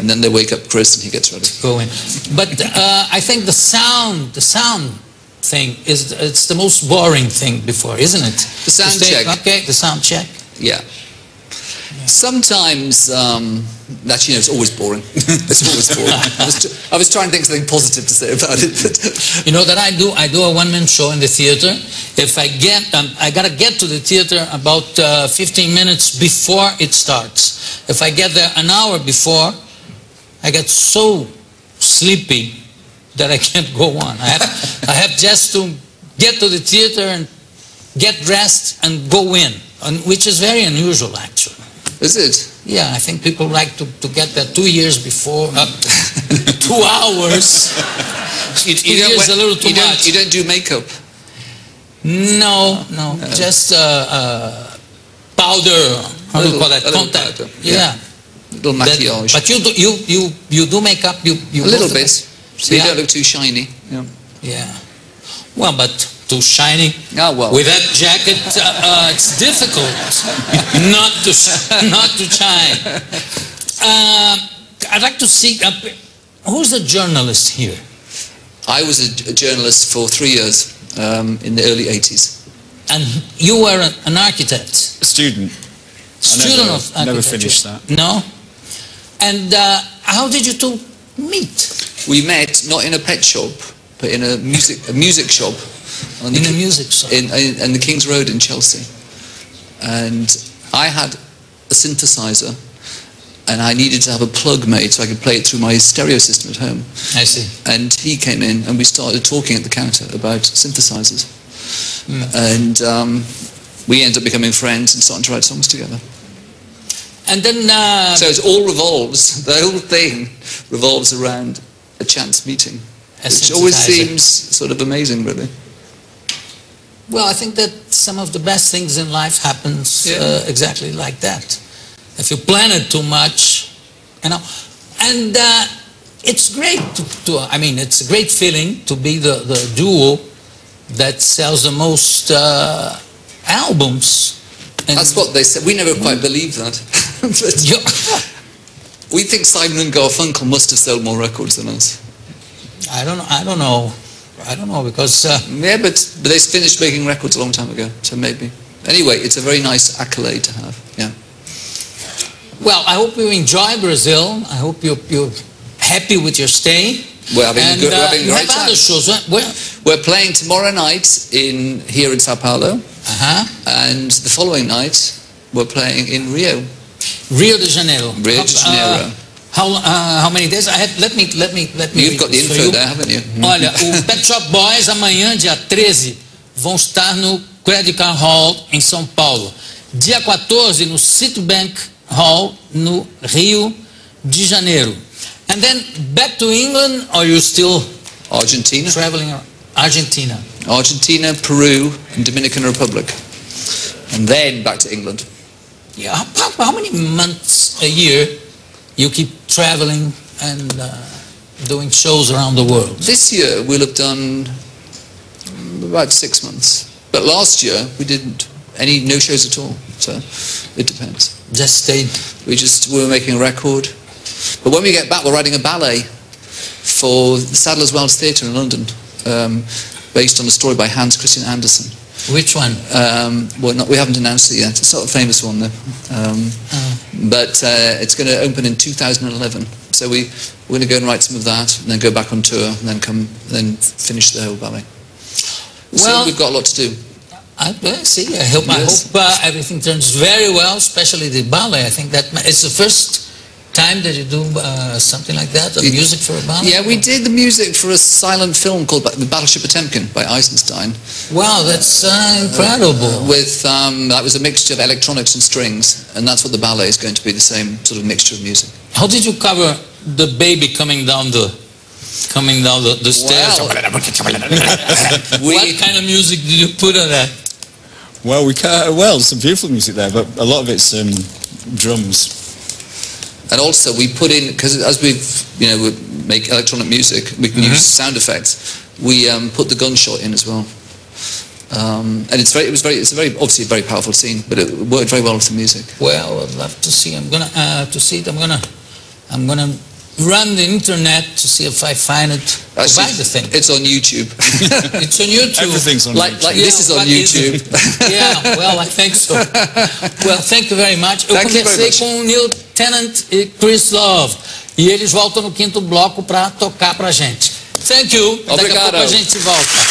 and then they wake up Chris and he gets ready. Go in. But I think the sound thing it's the most boring thing before, isn't it? The sound check. Okay, the sound check. Yeah. Sometimes, actually, it's always boring. It's always boring. I was trying to think of something positive to say about it. But you know that I do a one-man show in the theater. If I get, I gotta get to the theater about 15 minutes before it starts. If I get there an hour before, I get so sleepy that I can't go on. I have just to get to the theater and get dressed and go in, which is very unusual, actually. Is it? Yeah, I think people like to get there 2 years before. 2 hours. 2 years a little too much. You don't do makeup? No. Just powder. How do you call that? Contact. Powder. Yeah. Little maquillage. But you do makeup. You a little bit. So you don't look too shiny. Yeah. Yeah. Well, but too shiny. Oh, well. With that jacket, it's difficult not to shine. I'd like to see who's the journalist here. I was a journalist for 3 years in the early 80s. And you were an architect. A student. Student of architecture. Never finished that. No. And how did you two meet? We met not in a pet shop, but in a music shop. In a music shop? In the King's Road in Chelsea. And I had a synthesizer, and I needed to have a plug made so I could play it through my stereo system at home. I see. And he came in, and we started talking at the counter about synthesizers. And we ended up becoming friends and starting to write songs together. And then... so it all revolves, the whole thing revolves around a chance meeting. Which always seems sort of amazing, really. Well, I think that some of the best things in life happens exactly like that. If you plan it too much, you know. And it's great I mean, it's a great feeling to be the duo that sells the most albums. And that's what they said. We never quite believed that. We think Simon and Garfunkel must have sold more records than us. I don't know because... yeah, but they finished making records a long time ago, so maybe. Anyway, it's a very nice accolade to have, yeah. Well, I hope you enjoy Brazil. I hope you're happy with your stay. We're having a great time. Other shows. We're playing tomorrow night here in Sao Paulo. And the following night, we're playing in Rio. Rio de Janeiro. Rio de Janeiro. How many days? Let me You've got the info there, haven't you? Olha, o Pet Shop Boys amanhã, dia 13, vão estar no Credit Card Hall em São Paulo. Dia 14 no Citibank Hall no Rio de Janeiro. And then back to England, or you still Argentina? Traveling around? Argentina. Argentina, Peru, and Dominican Republic. And then back to England. Yeah. How many months a year you keep traveling and doing shows around the world? This year we'll have done about 6 months. But last year we didn't no shows at all. So it depends. Just stayed. We were making a record. But when we get back, we're writing a ballet for the Sadler's Wells Theatre in London, based on a story by Hans Christian Andersen. Which one? We haven't announced it yet. It's not a famous one, though. But it's going to open in 2011. So we're going to go and write some of that, and then go back on tour, and then finish the whole ballet. So we've got a lot to do. I see. I hope everything turns very well, especially the ballet. I think that it's the first time that you do something like that, music for a ballet? Yeah, we did the music for a silent film called The Battleship Potemkin by Eisenstein. Wow, that's incredible. That was a mixture of electronics and strings, and that's what the ballet is going to be, the same sort of mixture of music. How did you cover the baby coming down the stairs? What kind of music did you put on that? Well, some beautiful music there, but a lot of it's drums. And also we put in, because as we make electronic music, we can use sound effects. We put the gunshot in as well, and it's obviously a very powerful scene, but it worked very well with the music. Well, I'd love to see. I'm gonna to see it. I'm gonna run the internet to see if I find it. To buy the thing. It's on YouTube. It's on YouTube. Everything's on YouTube. Like this is on YouTube. Yeah, well, I think so. Well, thank you very much. Eu conversei com o Neil Tennant e Chris Love. E eles voltam no quinto bloco para tocar pra gente. Thank you. Obrigado. Daqui a pouco a gente volta.